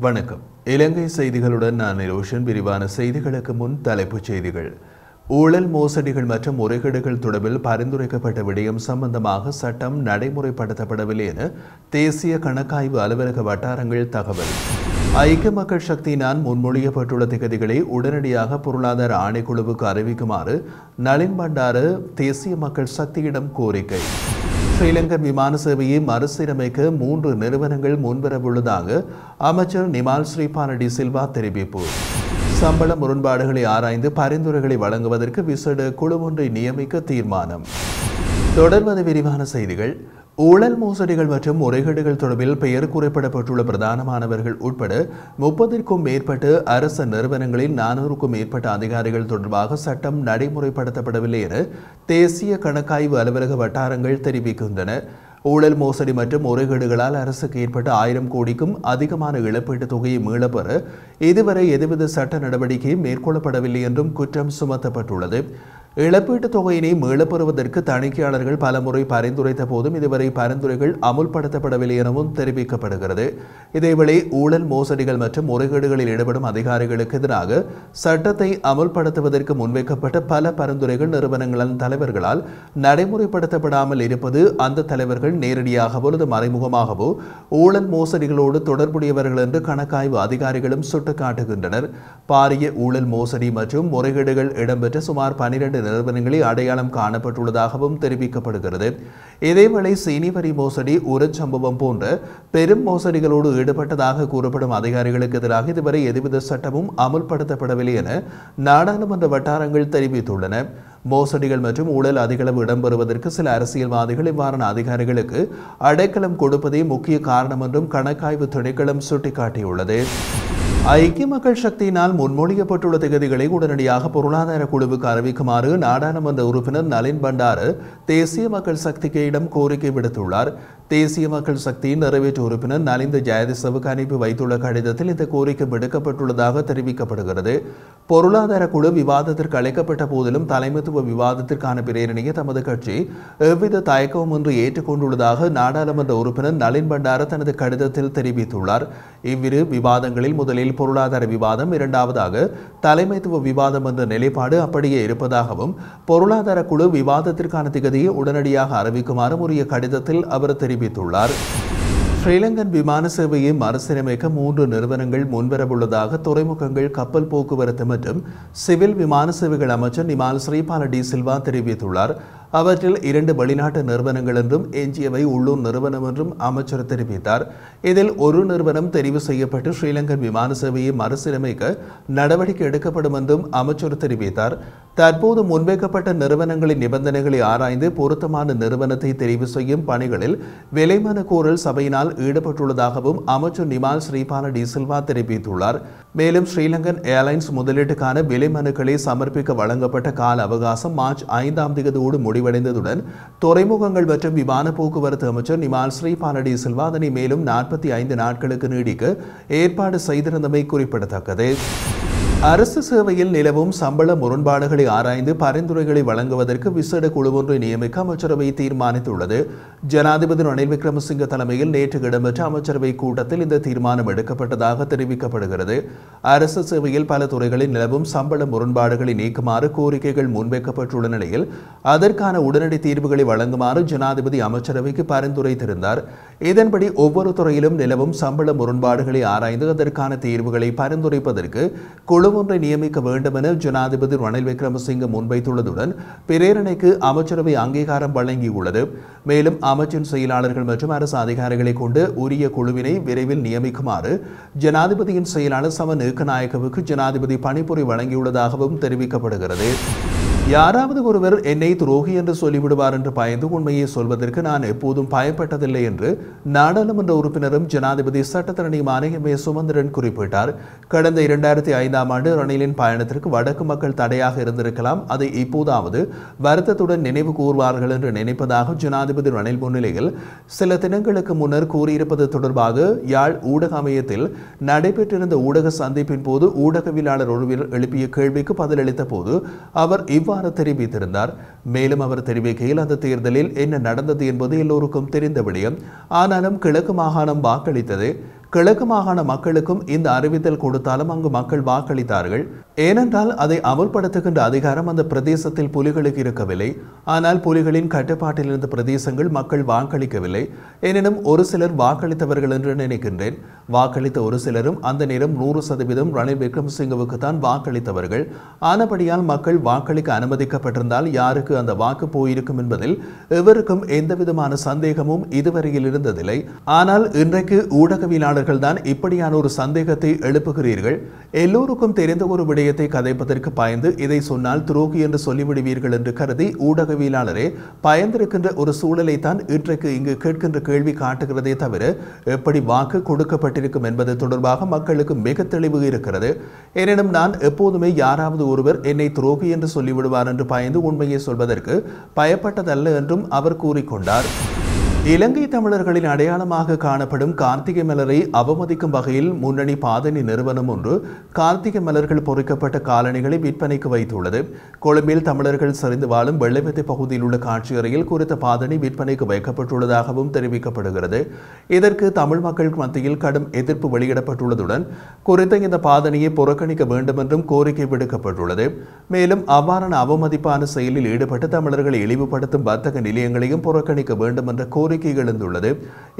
வணக்கம். இலங்கை செய்திகளுடன் நான் நிரோஷன். விரிவான செய்திகளுக்கு முன் தலைப்புச் செய்திகள். ஊழல், மோசடிகள் மற்றும் முறைகேடுகள் தொடர்பில் பரிந்துரைக்கப்பட்ட விடயம் சம்பந்தமாக சட்டம் நடைமுறைப்படுத்தப்படவில்லை என தேசிய கணக்காய்வு அலுவலக வட்டாரங்கள் தகவல். ஐக்கிய மக்கள் சக்தியினால் முன்மொழியப்பட்டுள்ள திகதிகளை உடனடியாக பொருளாதார ஆணைக்குழுவுக்கு அறிவிக்குமாறு நளின் பண்டார தேசிய மக்கள் சக்தியிடம் கோரிக்கை. ஸ்ரீலங்கன் விமான சேவையை மறுசீரமைக்க 3 நிறுவனங்கள் முன்வரவுள்ளதாக அமைச்சர் நிமால் ஸ்ரீபால டி சில்வா தெரிவிப்பு. சம்பள முரண்பாடுகளை ஆராய்ந்து பரிந்துரைகளை வழங்குவதற்கு விசேட குழு ஒன்றை நியமிக்க தீர்மானம். தொடர்வது விரிவான செய்திகள். ஊழல், மோசடிகள் மற்றும் முறைகேடுகள் தொடர்பில் பெயர் குறிப்பிடப்பட்டுள்ள பிரதானமானவர்கள் உட்பட 30க்கும் மேற்பட்ட அரச நிறுவனங்களில் 400க்கும் மேற்பட்ட அதிகாரிகள் தொடர்பாக சட்டம் நடைமுறைப்படுத்தப்படவில்லை என தேசிய கணக்காய்வு அலுவலக வட்டாரங்கள் தெரிவிக்கின்றன. ஊழல், மோசடி மற்றும் முறைகேடுகளால் அரசுக்கு ஏற்பட்ட 1000 கோடிக்கும் அதிகமான இழப்பீட்டுத் தொகையை மீளப்பெற இதுவரை எதுவித சட்ட நடவடிக்கையும் மேற்கொள்ளப்படவில்லை என்றும் குற்றம் சுமத்தப்பட்டுள்ளது. இழப்பீட்டுத் தொகையினை மீளப்பெறுவதற்கு தணிக்கையாளர்கள் பலமுறை பரிந்துரைத்த போதும் இதுவரை பரிந்துரைகள் அமுல்படுத்தப்படவில்லை எனவும் தெரிவிக்கப்படுகிறது. இதேவேளை ஊழல், மோசடிகள் மற்றும் முறைகேடுகளில் ஈடுபடும் அதிகாரிகளுக்கு எதிராக சட்டத்தை அமுல்படுத்துவதற்கு முன்வைக்கப்பட்ட பல பரிந்துரைகள் நிறுவனங்களின் தலைவர்களால் நடைமுறைப்படுத்தப்படாமல் இருப்பது அந்த தலைவர்கள் நேரடியாகவோ அல்லது மறைமுகமாகவோ ஊழல், மோசடிகளோடு தொடர்புடையவர்கள் என்று கணக்காய்வு அதிகாரிகளும் சுட்டிக்காட்டுகின்றனர். பாரிய ஊழல், மோசடி மற்றும் முறைகேடுகள் இடம்பெற்ற சுமார் 12 நிறுவனங்களில் அடையாளம் காணப்பட்டுள்ளதாகவும் தெரிவிக்கப்படுகிறது. இதேவேளை சீனி வரி மோசடி, உரச்சம்பவம் போன்ற பெரும் மோசடிகளோடு ஈடுபட்டதாக கூறப்படும் அதிகாரிகளுக்கு எதிராக இதுவரை எதுவித சட்டமும் அமுல்படுத்தப்படவில்லை என நாடாளுமன்ற வட்டாரங்கள் தெரிவித்துள்ளன. மோசடிகள் மற்றும் ஊழல் அதிகளவு இடம்பெறுவதற்கு சில அரசியல்வாதிகள் இவ்வாறான அதிகாரிகளுக்கு அடைக்கலம் கொடுப்பதே முக்கிய காரணம் என்றும் கணக்காய்வு திணைக்களம் சுட்டிக்காட்டியுள்ளது. ஐக்கிய மக்கள் சக்தியினால் முன்மொழியப்பட்டுள்ள திகதிகளை உடனடியாக பொருளாதார குழுவுக்கு அறிவிக்குமாறு நாடாளுமன்ற உறுப்பினர் நளின் பண்டார தேசிய மக்கள் சக்தியிடம் கோரிக்கை விடுத்துள்ளார். தேசிய மக்கள் சக்தியின் நிறைவேற்று உறுப்பினர் நலிந்த ஜெயதிசவுக்கு அனுப்பி வைத்துள்ள கடிதத்தில் இந்த கோரிக்கை விடுக்கப்பட்டுள்ளதாக தெரிவிக்கப்படுகிறது. பொருளாதார குழு விவாதத்திற்கு அழைக்கப்பட்ட போதிலும் தலைமைத்துவ விவாதத்திற்கான பிரேரணையை தமது கட்சி எவ்வித தயக்கமுமின்றி ஏற்றுக்கொண்டுள்ளதாக நாடாளுமன்ற உறுப்பினர் நளின் பண்டார தனது கடிதத்தில் தெரிவித்துள்ளார். இவ்விரு விவாதங்களில் முதலில் பொருளாதார விவாதம், இரண்டாவதாக தலைமைத்துவ விவாதம் என்ற நிலைப்பாடு அப்படியே இருப்பதாகவும் பொருளாதார குழு விவாதத்திற்கான திகதியை உடனடியாக அறிவிக்குமாறு உரிய கடிதத்தில் அவர் தெரிவித்துள்ளார். ஸ்ரீலங்கன் விமான சேவையை மறுசீரமைக்க 3 நிறுவனங்கள் முன்வரவுள்ளதாக துறைமுகங்கள், கப்பல் போக்குவரத்து மற்றும் சிவில் விமான சேவைகள் அமைச்சர் நிமால் ஸ்ரீபால டி சில்வா தெரிவித்துள்ளார். அவற்றில் 2 வெளிநாட்டு நிறுவனங்கள் என்றும் எஞ்சியவை உள்ளூர் நிறுவனம் என்றும் அமைச்சர் தெரிவித்தார். இதில் ஒரு நிறுவனம் தெரிவு செய்யப்பட்டு ஸ்ரீலங்கன் விமான சேவையை மறுசீரமைக்க நடவடிக்கை எடுக்கப்படும் என்றும் அமைச்சர் தெரிவித்தார். தற்போது முன்வைக்கப்பட்ட நிறுவனங்களின் நிபந்தனைகளை ஆராய்ந்து பொருத்தமான நிறுவனத்தை தெரிவு செய்யும் பணிகளில் விலைமனு கோரல் சபையினால் ஈடுபட்டுள்ளதாகவும் அமைச்சர் நிமால் ஸ்ரீபால டி சில்வா தெரிவித்துள்ளார். மேலும் ஸ்ரீலங்கன் ஏர்லைன்ஸ் முதலீட்டுக்கான விலை மனுக்களை சமர்ப்பிக்க வழங்கப்பட்ட கால அவகாசம் மார்ச் 5ஆம் தேதியோடு முடிவடைந்ததுடன் துறைமுகங்கள் மற்றும் விமான போக்குவரத்து அமைச்சர் நிமால் ஸ்ரீபால டி சில்வா அதனை மேலும் 45 நாட்களுக்கு நீடிக்க ஏற்பாடு செய்திருந்தமை குறிப்பிடத்தக்கது. அரசு சேவையில் நிலவும் சம்பள முரண்பாடுகளை ஆராய்ந்து பரிந்துரைகளை வழங்குவதற்கு விசேட குழு ஒன்றை நியமிக்க அமைச்சரவை தீர்மானித்துள்ளது. ஜனாதிபதி ரணில் விக்ரமசிங்க தலைமையில் நேற்று இடம்பெற்ற அமைச்சரவை கூட்டத்தில் இந்த தீர்மானம் எடுக்கப்பட்டதாக தெரிவிக்கப்படுகிறது. அரசு சேவையில் பல துறைகளில் நிலவும் சம்பள முரண்பாடுகளை நீக்குமாறு கோரிக்கைகள் முன்வைக்கப்பட்டுள்ள நிலையில் அதற்கான உடனடி தீர்வுகளை வழங்குமாறு ஜனாதிபதி அமைச்சரவைக்கு பரிந்துரைத்திருந்தார். இதன்படி ஒவ்வொரு துறையிலும் நிலவும் சம்பள முரண்பாடுகளை ஆராய்ந்து அதற்கான தீர்வுகளை பரிந்துரைப்பதற்கு குழு ஒன்றை நியமிக்க வேண்டும் என ஜனாதிபதி ரணில் விக்ரமசிங்க முன்வைத்துள்ளதுடன் பிரேரணைக்கு அமைச்சரவை அங்கீகாரம் வழங்கியுள்ளது. மேலும் அமைச்சின் செயலாளர்கள் மற்றும் அரசு அதிகாரிகளை கொண்டு உரிய குழுவினை விரைவில் நியமிக்குமாறு ஜனாதிபதியின் செயலாளர் சம நீக்கநாயக்கவுக்கு ஜனாதிபதி பணிப்புரை வழங்கியுள்ளதாகவும் தெரிவிக்கப்படுகிறது. யாராவது ஒருவர் என்னை துரோகி என்று சொல்லிவிடுவார் என்று பயந்து உண்மையை சொல்வதற்கு நான் எப்போதும் பயப்பட்டதில்லை என்று நாடாளுமன்ற உறுப்பினரும் ஜனாதிபதி சட்டத்தரணியுமான எம்.ஏ. சுமந்திரன் குறிப்பிட்டார். கடந்த 2005ஆம் ஆண்டு ரணிலின் பயணத்திற்கு வடக்கு மக்கள் தடையாக இருந்திருக்கலாம். அதை இப்போதாவது வருத்தத்துடன் நினைவு கூறுவார்கள் என்று நினைப்பதாக ஜனாதிபதி ரணில் முன்னிலையில் சில தினங்களுக்கு முன்னர் கூறியிருப்பது தொடர்பாக யாழ் ஊடக அமையத்தில் நடைபெற்றிருந்த ஊடக சந்திப்பின் போது ஊடகவியலாளர் ஒருவர் எழுப்பிய கேள்விக்கு பதிலளித்த போது அவர் இவ்வாறு தெரிவித்திருந்தார். மேலும் அவர் தெரிவிக்கையில் அந்த தேர்தலில் என்ன நடந்தது என்பது எல்லோருக்கும் தெரிந்த விடயம். ஆனாலும் கிழக்கு மாகாணம் வாக்களித்தது. கிழக்கு மாகாண மக்களுக்கும் இந்த அறிவித்தல் கொடுத்தாலும் அங்கு மக்கள் வாக்களித்தார்கள். ஏனென்றால் அதை அமுல்படுத்துகின்ற அதிகாரம் அந்த பிரதேசத்தில் புலிகளுக்கு இருக்கவில்லை. ஆனால் புலிகளின் கட்டுப்பாட்டில் இருந்த பிரதேசங்கள் மக்கள் வாக்களிக்கவில்லை. எனினும் ஒரு சிலர் வாக்களித்தவர்கள் என்று நினைக்கின்றேன். வாக்களித்த ஒரு சிலரும் அந்த நேரம் 100% ரணில் விக்ரமசிங்கவுக்கு தான் வாக்களித்தவர்கள். ஆனபடியால் மக்கள் வாக்களிக்க அனுமதிக்கப்பட்டிருந்தால் யாருக்கு அந்த வாக்கு போயிருக்கும் என்பதில் எவருக்கும் எந்தவிதமான சந்தேகமும் இதுவரையில் இருந்ததில்லை. ஆனால் இன்றைக்கு ஊடகவியலாளர்கள் தான் இப்படியான ஒரு சந்தேகத்தை எழுப்புகிறீர்கள். எல்லோருக்கும் தெரிந்த ஒரு விடயத்தை கதைப்பதற்கு பயந்து இதை சொன்னால் துரோகி என்று சொல்லிவிடுவீர்கள் என்று கருதி ஊடகவியலாளரே பயந்திருக்கின்ற ஒரு சூழலை தான் இன்றைக்கு இங்கு கேட்கின்ற கேள்வி காட்டுகிறதே தவிர எப்படி வாக்கு கொடுக்கப்பட்டிருக்கும் என்பது தொடர்பாக மக்களுக்கு மிக தெளிவு இருக்கிறது. எனினும் நான் எப்போதுமே யாராவது ஒருவர் என்னை துரோகி என்று சொல்லிவிடுவார் என்று பயந்து உண்மையை சொல்வதற்கு பயப்பட்டதல்ல என்றும் அவர் கூறிக்கொண்டார். இலங்கை தமிழர்களின் அடையாளமாக காணப்படும் கார்த்திகை மலரை அவமதிக்கும் வகையில் முன்னணி பாதணி நிறுவனம் ஒன்று கார்த்திகை மலர்கள் பொறிக்கப்பட்ட காலணிகளை விற்பனைக்கு வைத்துள்ளது. கொழும்பில் தமிழர்கள் சரிந்து வாழும் வெள்ளைவெத்தை பகுதியில் உள்ள காட்சி அறையில் குறித்த பாதணி விற்பனைக்கு வைக்கப்பட்டுள்ளதாகவும் தெரிவிக்கப்படுகிறது. இதற்கு தமிழ் மக்கள் மத்தியில் கடும் எதிர்ப்பு வெளியிடப்பட்டுள்ளதுடன் குறித்த இந்த பாதணியை புறக்கணிக்க வேண்டும் என்றும் கோரிக்கை விடுக்கப்பட்டுள்ளது. மேலும் அவ்வாறான அவமதிப்பான செயலில் ஈடுபட்டு தமிழர்களை இழிவுபடுத்தும் வர்த்தக நிலையங்களையும் புறக்கணிக்க வேண்டும் என்ற கோரிக்கை எழுந்துள்ளது.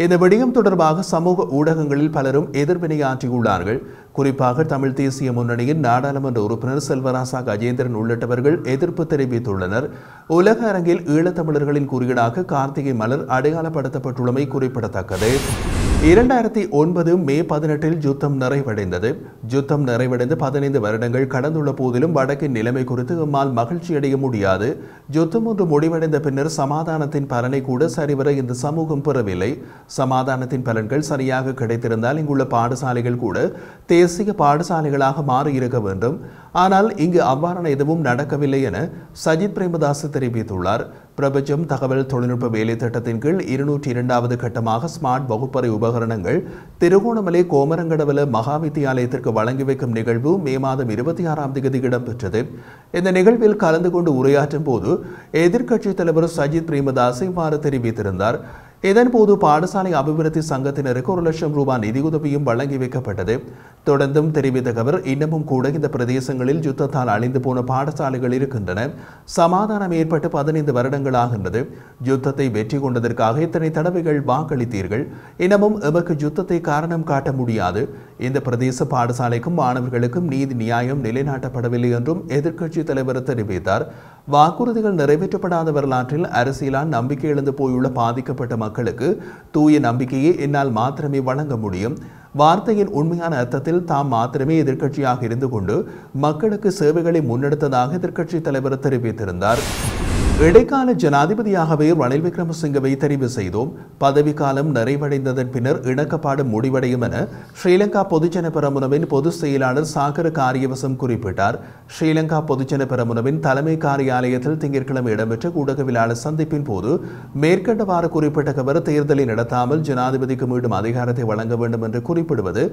இந்த விடயம் தொடர்பாக சமூக ஊடகங்களில் பலரும் எதிர்வினையாற்றியுள்ளார்கள். குறிப்பாக தமிழ் தேசிய முன்னணியின் நாடாளுமன்ற உறுப்பினர் செல்வராசா கஜேந்திரன் உள்ளிட்டவர்கள் எதிர்ப்பு தெரிவித்துள்ளனர். உலக அரங்கில் ஈழத்தமிழர்களின் குறியீடாக கார்த்திகை மலர் அடையாளப்படுத்தப்பட்டுள்ளமை குறிப்பிடத்தக்கது. 2009 மே 18 யுத்தம் நிறைவடைந்தது. யுத்தம் நிறைவடைந்து 15 வருடங்கள் கடந்துள்ள போதிலும் வடக்கின் நிலைமை குறித்து நம்மால் மகிழ்ச்சியடைய முடியாது. யுத்தம் ஒன்று முடிவடைந்த பின்னர் சமாதானத்தின் பலனை கூட சரிவர இந்த சமூகம் பெறவில்லை. சமாதானத்தின் பலன்கள் சரியாக கிடைத்திருந்தால் இங்குள்ள பாடசாலைகள் கூட தேசிய பாடசாலைகளாக மாறியிருக்க வேண்டும். ஆனால் இங்கு அவ்வாறான எதுவும் நடக்கவில்லை என சஜித் பிரேமதாஸ் தெரிவித்துள்ளார். பிரபஞ்சம் தகவல் தொழில்நுட்ப வேலை திட்டத்தின் கீழ் 202வது கட்டமாக ஸ்மார்ட் வகுப்பறை உபகரணங்கள் திருகோணமலை கோமரங்கடவல மகாவித்தியாலயத்திற்கு வழங்கி வைக்கும் நிகழ்வு மே மாதம் 26ஆம் தேதி இடம்பெற்றது. இந்த நிகழ்வில் கலந்து கொண்டு உரையாற்றும் போது எதிர்க்கட்சித் தலைவர் சஜித் பிரேமதாஸ் இவ்வாறு தெரிவித்திருந்தார். இதன்போது பாடசாலை அபிவிருத்தி சங்கத்தினருக்கு 1 லட்சம் ரூபாய் நிதியுதவியும் வழங்கி வைக்கப்பட்டது. தொடர்ந்தும் தெரிவித்த அவர் இன்னமும் கூட இந்த பிரதேசங்களில் யுத்தத்தால் அழிந்து போன பாடசாலைகள் இருக்கின்றன. சமாதானம் ஏற்பட்டு 15 வருடங்கள் ஆகின்றது. யுத்தத்தை வெற்றி கொண்டதற்காக இத்தனை தடவைகள் வாக்களித்தீர்கள். இன்னமும் எமக்கு யுத்தத்தை காரணம் காட்ட முடியாது. இந்த பிரதேச பாடசாலைக்கும் மாணவர்களுக்கும் நீதி நியாயம் நிலைநாட்டப்படவில்லை என்றும் எதிர்க்கட்சி தலைவர் தெரிவித்தார். வாக்குறுதிகள் நிறைவேற்றப்படாத வரலாற்றில் அரசியலால் நம்பிக்கை இழந்து போயுள்ள பாதிக்கப்பட்ட மக்களுக்கு தூய நம்பிக்கையை என்னால் மாத்திரமே வழங்க முடியும். வார்த்தையின் உண்மையான அர்த்தத்தில் தாம் மாத்திரமே எதிர்க்கட்சியாக இருந்து கொண்டு மக்களுக்கு சேவைகளை முன்னெடுத்ததாக எதிர்க்கட்சி தலைவர் தெரிவித்திருந்தார். இடைக்கால ஜனாதிபதியாகவே ரணில் விக்ரமசிங்கவை தெரிவு செய்தோம். பதவிக்காலம் நிறைவடைந்ததன் பின்னர் இணக்கப்பாடு முடிவடையும் என ஸ்ரீலங்கா பொதுஜன பெரமுனவின் பொதுச் செயலாளர் சாகர காரியவசம் குறிப்பிட்டார். ஸ்ரீலங்கா பொதுஜன பெரமுனவின் தலைமை காரியாலயத்தில் திங்கட்கிழமை இடம்பெற்ற ஊடகவியலாளர் சந்திப்பின் போது மேற்கண்டவாறு குறிப்பிட்ட அவர் தேர்தலை நடத்தாமல் ஜனாதிபதிக்கு மீண்டும் அதிகாரத்தை வழங்க வேண்டும் என்று குறிப்பிடுவது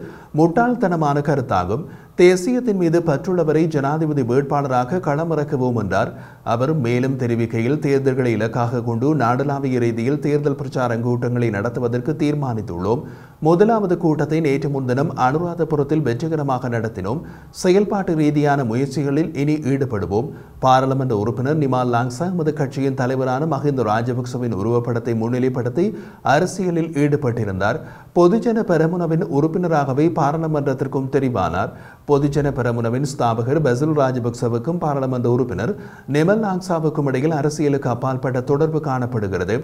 முட்டாள்தனமான கருத்தாகும். தேசியத்தின் மீது பற்றுள்ளவரை ஜனாதிபதி வேட்பாளராக களமிறக்குவோம் என்றார். அவர் மேலும் தெரிவிக்கையில் தேர்தல்களை இலக்காக கொண்டு நாடளாவிய ரீதியில் தேர்தல் பிரச்சார கூட்டங்களை நடத்துவதற்கு தீர்மானித்துள்ளோம். முதலாவது கூட்டத்தை நேற்று முன்தினம் அனுராதபுரத்தில் வெற்றிகரமாக நடத்தினோம். செயல்பாட்டு ரீதியான முயற்சிகளில் இனி ஈடுபடுவோம். பாராளுமன்ற உறுப்பினர் நிமால் லாங்சா எமது கட்சியின் தலைவரான மஹிந்த ராஜபக்சவின் உருவப்படத்தை முன்னிலைப்படுத்தி அரசியலில் ஈடுபட்டிருந்தார். பொதுஜன பெரமுனவின் உறுப்பினராகவே பாராளுமன்றத்திற்கும் தெரிவானார். பொதுஜன பெரமுனவின் ஸ்தாபகர் பசில் ராஜபக்சவுக்கும் பாராளுமன்ற உறுப்பினர் நிமல் லாங்சாவுக்கும் இடையில் அரசியலுக்கு அப்பாற்பட்ட தொடர்பு காணப்படுகிறது.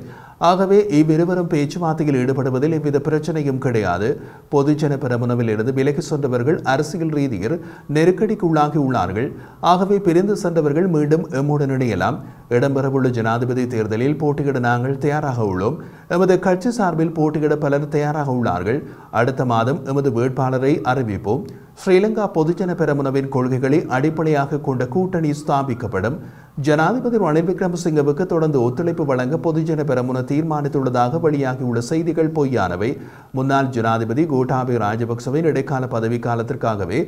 ஆகவே இவ்விருவரும் பேச்சுவார்த்தையில் ஈடுபடுவதில் எவ்வித பிரச்சனையும் கிடையாது. பொதுஜன பெரமுனவில் இருந்து விலகி சென்றவர்கள் அரசியல் ரீதியில் நெருக்கடிக்கு உள்ளாகி உள்ளார்கள். ஆகவே பிரிந்து சென்றவர்கள் மீண்டும் எம்முடன் இணையலாம். இடம்பெறவுள்ள ஜனாதிபதி தேர்தலில் போட்டியிட நாங்கள் தயாராக உள்ளோம். எமது கட்சி சார்பில் போட்டியிட பலர் தயாராக உள்ளார்கள். அடுத்த மாதம் எமது வேட்பாளரை அறிவிப்போம். ஸ்ரீலங்கா பொதுஜன பெரமுனவின் கொள்கைகளை அடிப்படையாக கொண்ட கூட்டணி ஸ்தாபிக்கப்படும். ஜனாதிபதி ரணில் விக்ரமசிங்கவுக்கு தொடர்ந்து ஒத்துழைப்பு வழங்க பொதுஜன பெரமுன தீர்மானித்துள்ளதாக வெளியாகியுள்ள செய்திகள் பொய்யானவை. முன்னாள் ஜனாதிபதி கோட்டாபய ராஜபக்சவின் இடைக்கால பதவிக்காலத்திற்காகவே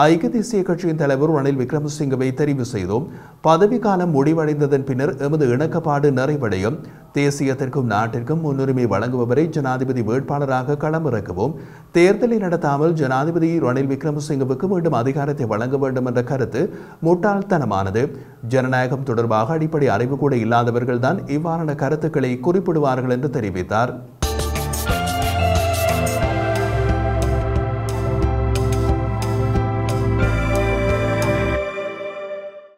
ஐக்கிய தேசிய கட்சியின் தலைவர் ரணில் விக்ரமசிங்கவை தெரிவு செய்தோம். பதவிக்காலம் முடிவடைந்ததன் பின்னர் எமது இணக்கப்பாடு நிறைவடையும். தேசியத்திற்கும் நாட்டிற்கும் முன்னுரிமை வழங்குபவரை ஜனாதிபதி வேட்பாளராக களமிறக்கவும், தேர்தலை நடத்தாமல் ஜனாதிபதி ரணில் விக்ரமசிங்கவுக்கு மீண்டும் அதிகாரத்தை வழங்க வேண்டும் என்ற கருத்து முட்டாள்தனமானது. ஜனநாயகம் தொடர்பாக அடிப்படை அறிவு கூட இல்லாதவர்கள்தான் இவ்வாறான கருத்துக்களை குறிப்பிடுவார்கள் என்று தெரிவித்தார்.